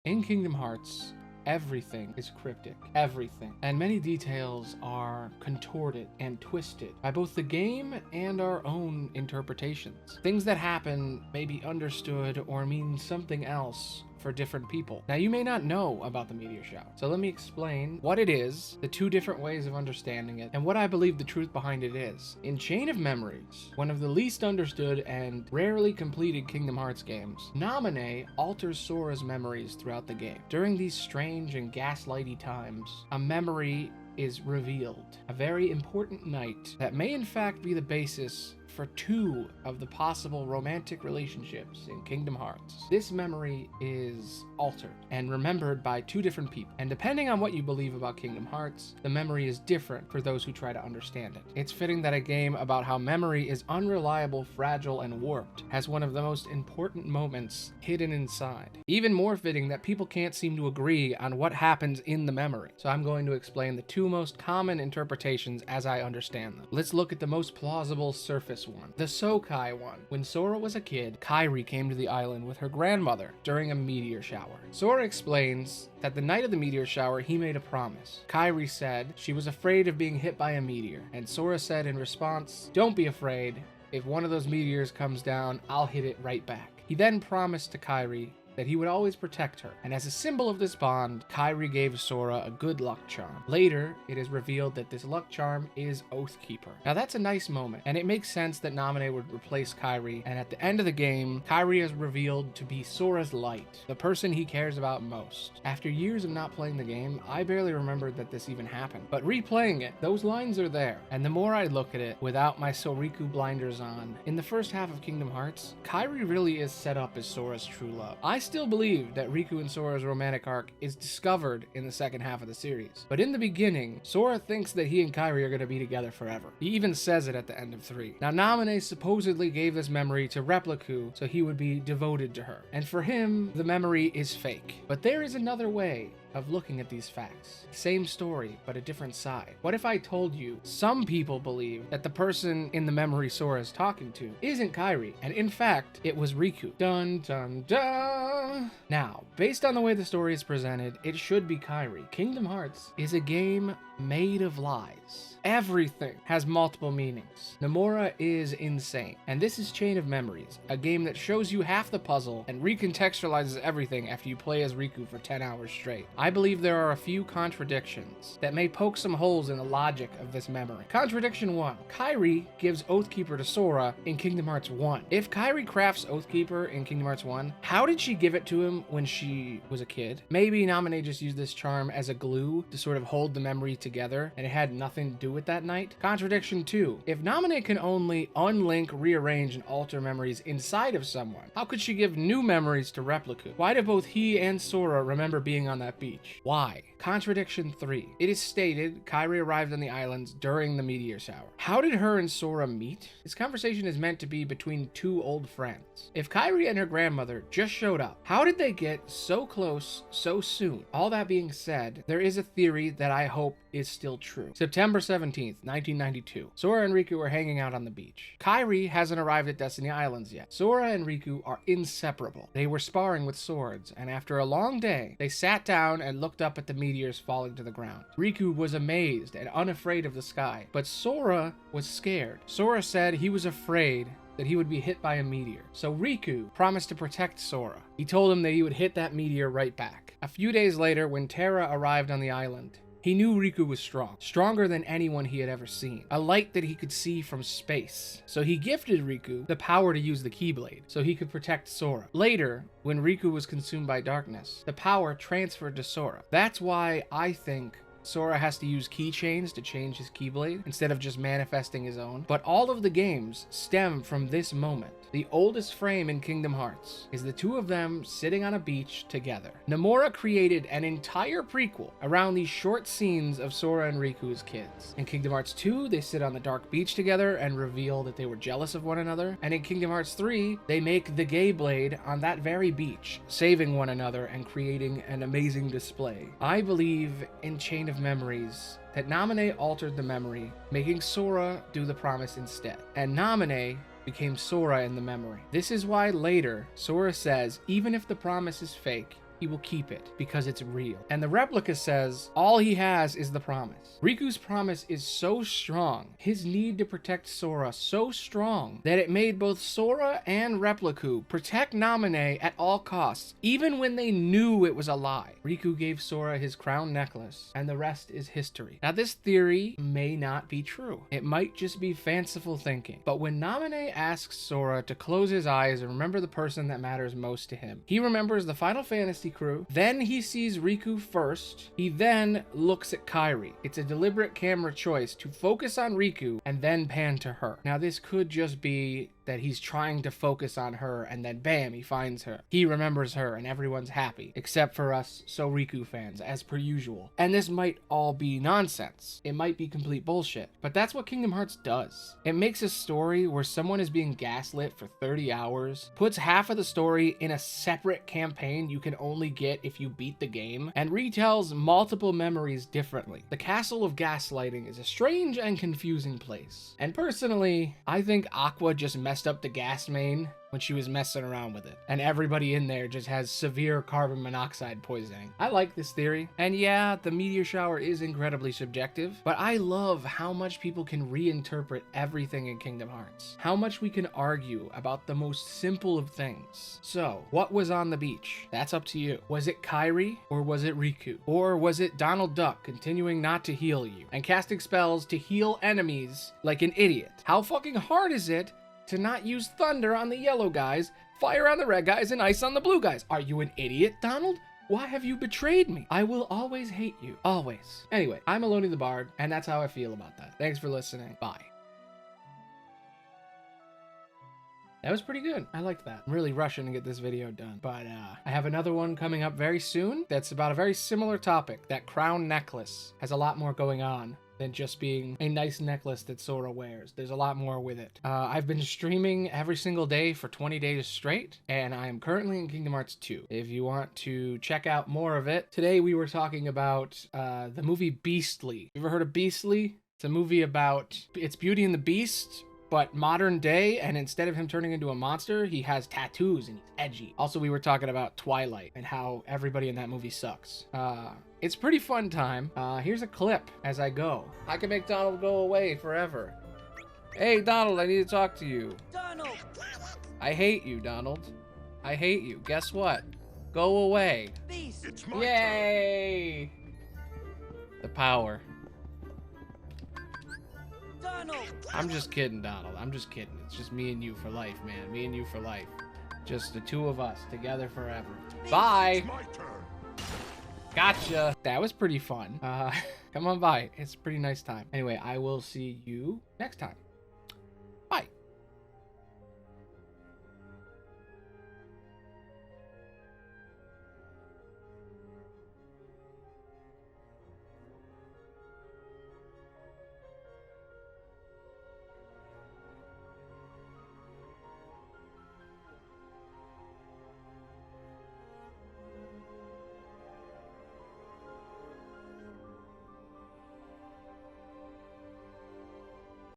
In Kingdom Hearts, everything is cryptic. Everything. And many details are contorted and twisted by both the game and our own interpretations. Things that happen may be understood or mean something else for different people. Now, you may not know about the Meteor Shower, so let me explain what it is, the two different ways of understanding it, and what I believe the truth behind it is. In Chain of Memories, one of the least understood and rarely completed Kingdom Hearts games, Naminé alters Sora's memories throughout the game. During these strange and gaslighty times, a memory is revealed. A very important night that may in fact be the basis for two of the possible romantic relationships in Kingdom Hearts. This memory is altered and remembered by two different people. And depending on what you believe about Kingdom Hearts, the memory is different for those who try to understand it. It's fitting that a game about how memory is unreliable, fragile, and warped has one of the most important moments hidden inside. Even more fitting that people can't seem to agree on what happens in the memory. So I'm going to explain the two most common interpretations as I understand them. Let's look at the most plausible surface one, the Sokai One. When Sora was a kid, Kairi came to the island with her grandmother during a meteor shower. Sora explains that the night of the meteor shower, he made a promise. Kairi said she was afraid of being hit by a meteor, and Sora said in response, "Don't be afraid. If one of those meteors comes down, I'll hit it right back." He then promised to Kairi that he would always protect her, and as a symbol of this bond, Kairi gave Sora a good luck charm. Later, it is revealed that this luck charm is Oathkeeper. Now that's a nice moment, and it makes sense that Naminé would replace Kairi, and at the end of the game, Kairi is revealed to be Sora's light, the person he cares about most. After years of not playing the game, I barely remembered that this even happened, but replaying it, those lines are there, and the more I look at it without my Soriku blinders on, in the first half of Kingdom Hearts, Kairi really is set up as Sora's true love. I still believe that Riku and Sora's romantic arc is discovered in the second half of the series. But in the beginning, Sora thinks that he and Kairi are going to be together forever. He even says it at the end of 3. Now, Naminé supposedly gave this memory to Repliku so he would be devoted to her. And for him, the memory is fake. But there is another way of looking at these facts. Same story, but a different side. What if I told you some people believe that the person in the memory Sora is talking to isn't Kairi, and in fact, it was Riku? Dun dun dun! Now, based on the way the story is presented, it should be Kairi. Kingdom Hearts is a game made of lies. Everything has multiple meanings. Nomura is insane. And this is Chain of Memories, a game that shows you half the puzzle and recontextualizes everything after you play as Riku for 10 hours straight. I believe there are a few contradictions that may poke some holes in the logic of this memory. Contradiction 1. Kairi gives Oathkeeper to Sora in Kingdom Hearts 1. If Kairi crafts Oathkeeper in Kingdom Hearts 1, how did she give it to him when she was a kid? Maybe Naminé just used this charm as a glue to sort of hold the memory together, and it had nothing to do with that night. Contradiction 2. If Naminé can only unlink, rearrange, and alter memories inside of someone, how could she give new memories to Repliku? Why do both he and Sora remember being on that beach? Why? Contradiction 3. It is stated Kairi arrived on the islands during the meteor shower. How did her and Sora meet? This conversation is meant to be between two old friends. If Kairi and her grandmother just showed up, how did they get so close so soon? All that being said, there is a theory that I hope is still true. September 17th, 1992. Sora and Riku are hanging out on the beach. Kairi hasn't arrived at Destiny Islands yet. Sora and Riku are inseparable. They were sparring with swords, and after a long day, they sat down and looked up at the meteors falling to the ground. Riku was amazed and unafraid of the sky, but Sora was scared. Sora said he was afraid that he would be hit by a meteor. So Riku promised to protect Sora. He told him that he would hit that meteor right back. A few days later, when Terra arrived on the island, he knew Riku was strong, stronger than anyone he had ever seen, a light that he could see from space. So he gifted Riku the power to use the Keyblade, so he could protect Sora. Later, when Riku was consumed by darkness, the power transferred to Sora. That's why I think Sora has to use keychains to change his Keyblade instead of just manifesting his own. But all of the games stem from this moment. The oldest frame in Kingdom Hearts is the two of them sitting on a beach together. Nomura created an entire prequel around these short scenes of Sora and Riku as kids. In Kingdom Hearts 2, they sit on the dark beach together and reveal that they were jealous of one another. And in Kingdom Hearts 3, they make the gay blade on that very beach, saving one another and creating an amazing display. I believe in Chain of Memories that Naminé altered the memory, making Sora do the promise instead. And Naminé became Sora in the memory. This is why later, Sora says, even if the promise is fake, he will keep it because it's real. And the replica says all he has is the promise. Riku's promise is so strong, his need to protect Sora so strong, that it made both Sora and Repliku protect Naminé at all costs, even when they knew it was a lie. Riku gave Sora his crown necklace, and the rest is history. Now, this theory may not be true. It might just be fanciful thinking. But when Naminé asks Sora to close his eyes and remember the person that matters most to him, he remembers the Final Fantasy crew, then he sees Riku first, he then looks at Kairi. It's a deliberate camera choice to focus on Riku and then pan to her. Now, this could just be that he's trying to focus on her and then bam, he finds her. He remembers her and everyone's happy, except for us So Riku fans, as per usual. And this might all be nonsense. It might be complete bullshit, but that's what Kingdom Hearts does. It makes a story where someone is being gaslit for 30 hours, puts half of the story in a separate campaign you can only get if you beat the game, and retells multiple memories differently. The Castle of Gaslighting is a strange and confusing place. And personally, I think Aqua just messed up the gas main when she was messing around with it, and everybody in there just has severe carbon monoxide poisoning. I like this theory, and yeah, the meteor shower is incredibly subjective, but I love how much people can reinterpret everything in Kingdom Hearts, how much we can argue about the most simple of things. So, what was on the beach? That's up to you. Was it Kairi, or was it Riku? Or was it Donald Duck continuing not to heal you, and casting spells to heal enemies like an idiot? How fucking hard is it to not use thunder on the yellow guys, fire on the red guys, and ice on the blue guys? Are you an idiot, Donald? Why have you betrayed me? I will always hate you. Always. Anyway, I'm Aloni the Bard, and that's how I feel about that. Thanks for listening. Bye. That was pretty good. I liked that. I'm really rushing to get this video done, but I have another one coming up very soon that's about a very similar topic. That crown necklace has a lot more going on than just being a nice necklace that Sora wears. There's a lot more with it. I've been streaming every single day for 20 days straight, and I am currently in Kingdom Hearts 2. If you want to check out more of it, today we were talking about the movie Beastly. You ever heard of Beastly? It's a movie about, it's Beauty and the Beast, but modern day, and instead of him turning into a monster, he has tattoos and he's edgy. Also, we were talking about Twilight and how everybody in that movie sucks. It's a pretty fun time. Here's a clip as I go. I can make Donald go away forever. Hey, Donald, I need to talk to you. Donald! I hate you, Donald. I hate you. Guess what? Go away. Beast! It's my Yay! The power. Donald! I'm just kidding, Donald. I'm just kidding. It's just me and you for life, man. Me and you for life. Just the two of us together forever. Bye! It's my turn. Gotcha. That was pretty fun. Come on by. It's a pretty nice time. Anyway, I will see you next time.